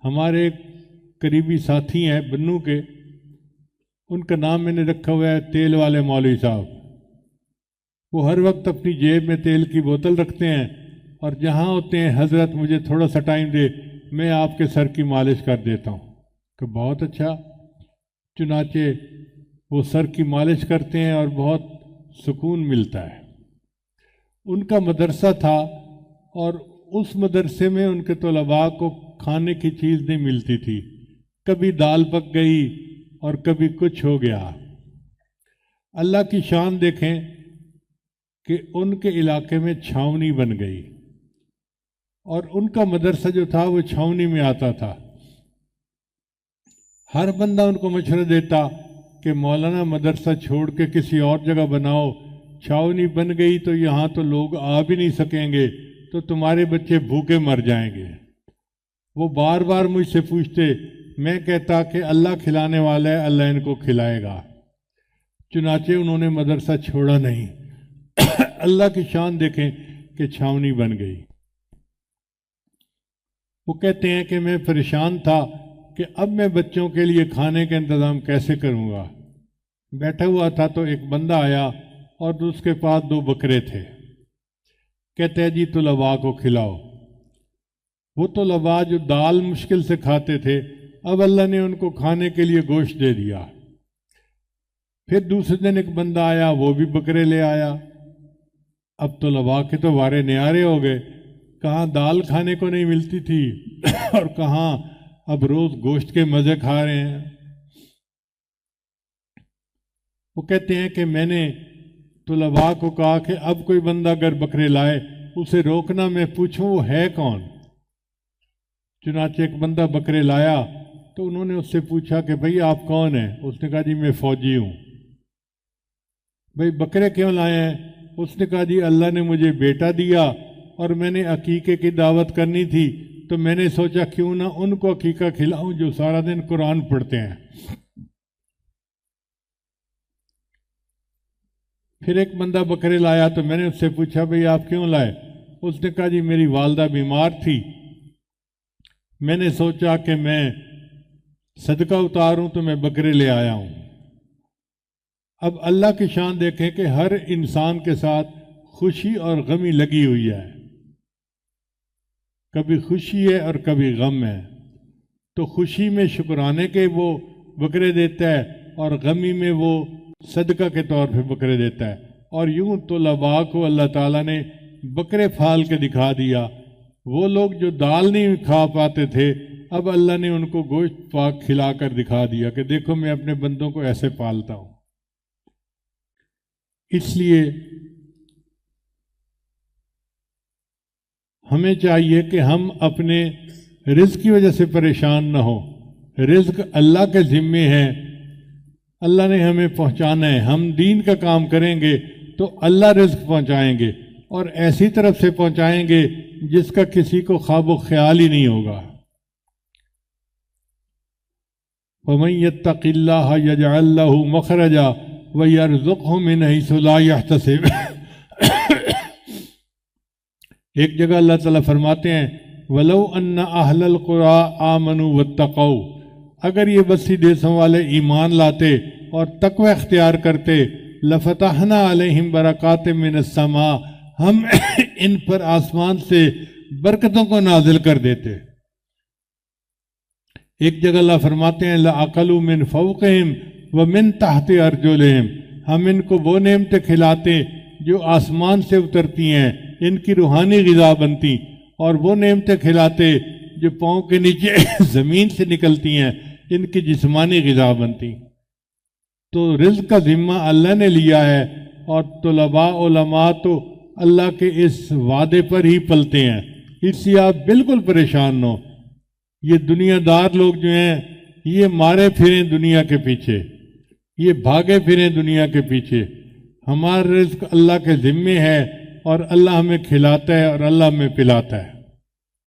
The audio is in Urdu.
ہمارے قریبی ساتھی ہیں بنو کے، ان کا نام میں نے رکھا ہوا ہے تیل والے مولوی صاحب۔ وہ ہر وقت اپنی جیب میں تیل کی بوتل رکھتے ہیں اور جہاں ہوتے ہیں حضرت مجھے تھوڑا سا ٹائم دے، میں آپ کے سر کی مالش کر دیتا ہوں کہ بہت اچھا۔ چنانچہ وہ سر کی مالش کرتے ہیں اور بہت سکون ملتا ہے۔ ان کا مدرسہ تھا اور اس مدرسے میں ان کے طلباء کو کھانے کی چیز نہیں ملتی تھی، کبھی دال پک گئی اور کبھی کچھ ہو گیا۔ اللہ کی شان دیکھیں کہ ان کے علاقے میں چھاونی بن گئی اور ان کا مدرسہ جو تھا وہ چھاونی میں آتا تھا۔ ہر بندہ ان کو مشورہ دیتا کہ مولانا مدرسہ چھوڑ کے کسی اور جگہ بناؤ، چھاونی بن گئی تو یہاں تو لوگ آ بھی نہیں سکیں گے، تو تمہارے بچے بھوکے مر جائیں گے۔ وہ بار بار مجھ سے پوچھتے، میں کہتا کہ اللہ کھلانے والا ہے، اللہ ان کو کھلائے گا۔ چنانچہ انہوں نے مدرسہ چھوڑا نہیں۔ اللہ کی شان دیکھیں کہ چھاونی بن گئی۔ وہ کہتے ہیں کہ میں پریشان تھا کہ اب میں بچوں کے لیے کھانے کا انتظام کیسے کروں گا۔ بیٹھا ہوا تھا تو ایک بندہ آیا اور اس کے پاس 2 بکرے تھے۔ کہتے ہیں جی طلباء کو کھلاؤ۔ وہ طلباء جو دال مشکل سے کھاتے تھے، اب اللہ نے ان کو کھانے کے لیے گوشت دے دیا۔ پھر دوسرے دن ایک بندہ آیا، وہ بھی بکرے لے آیا۔ اب طلباء کے تو وارے نیارے ہو گئے، کہاں دال کھانے کو نہیں ملتی تھی اور کہاں اب روز گوشت کے مزے کھا رہے ہیں۔ وہ کہتے ہیں کہ میں نے طلباء کو کہا کہ اب کوئی بندہ اگر بکرے لائے اسے روکنا، میں پوچھوں وہ ہے کون۔ چنانچہ ایک بندہ بکرے لایا تو انہوں نے اس سے پوچھا کہ بھئی آپ کون ہیں؟ اس نے کہا جی میں فوجی ہوں۔ بھئی بکرے کیوں لائے ہیں؟ اس نے کہا جی اللہ نے مجھے بیٹا دیا اور میں نے عقیقے کی دعوت کرنی تھی، تو میں نے سوچا کیوں نہ ان کو عقیقہ کھلاؤں جو سارا دن قرآن پڑھتے ہیں۔ پھر ایک بندہ بکرے لایا تو میں نے اس سے پوچھا بھئی آپ کیوں لائے؟ اس نے کہا جی میری والدہ بیمار تھی، میں نے سوچا کہ میں صدقہ اتاروں تو میں بکرے لے آیا ہوں۔ اب اللہ کی شان دیکھیں کہ ہر انسان کے ساتھ خوشی اور غمی لگی ہوئی ہے، کبھی خوشی ہے اور کبھی غم ہے، تو خوشی میں شکرانے کے وہ بکرے دیتا ہے اور غمی میں وہ صدقہ کے طور پہ بکرے دیتا ہے۔ اور یوں طلباء کو اللہ تعالیٰ نے بکرے پھال کے دکھا دیا۔ وہ لوگ جو دال نہیں کھا پاتے تھے، اب اللہ نے ان کو گوشت پاک کھلا کر دکھا دیا کہ دیکھو میں اپنے بندوں کو ایسے پالتا ہوں۔ اس لیے ہمیں چاہیے کہ ہم اپنے رزق کی وجہ سے پریشان نہ ہوں۔ رزق اللہ کے ذمے ہے، اللہ نے ہمیں پہنچانا ہے۔ ہم دین کا کام کریں گے تو اللہ رزق پہنچائیں گے، اور ایسی طرف سے پہنچائیں گے جس کا کسی کو خواب و خیال ہی نہیں ہوگا۔ وَمَن يَتَّقِ اللَّهَ يَجْعَل لَّهُ مَخْرَجًا وَيَرْزُقْهُ مِنْ حَيْثُ لَا يَحْتَسِبُ۔ ایک جگہ اللہ تعالیٰ فرماتے ہیں وَلَوْ أَنَّ أَهْلَ الْقُرَىٰ آمَنُوا وَاتَّقَوْا، اگر یہ بستی دیسوں والے ایمان لاتے اور تقوی اختیار کرتے، لَفَتَحْنَا عَلَيْهِمْ بَرَكَاتٍ مِّنَ السَّمَاءِ، ہم ان پر آسمان سے برکتوں کو نازل کر دیتے۔ ایک جگہ اللہ فرماتے ہیں لَأَكَلُوا مِنْ فَوْقِهِمْ وَمِنْ تَحْتِ أَرْجُلِهِمْ، ہم ان کو وہ نعمتیں کھلاتے جو آسمان سے اترتی ہیں، ان کی روحانی غذا بنتی، اور وہ نعمتیں کھلاتے جو پاؤں کے نیچے زمین سے نکلتی ہیں، ان کی جسمانی غذا بنتی۔ تو رزق کا ذمہ اللہ نے لیا ہے، اور طلباء علماء تو اللہ کے اس وعدے پر ہی پلتے ہیں۔ اس لیے آپ بالکل پریشان نہ ہو۔ یہ دنیا دار لوگ جو ہیں یہ مارے پھریں دنیا کے پیچھے، یہ بھاگے پھریں دنیا کے پیچھے۔ ہمارا رزق اللہ کے ذمے ہے، اور اللہ ہمیں کھلاتا ہے اور اللہ ہمیں پلاتا ہے۔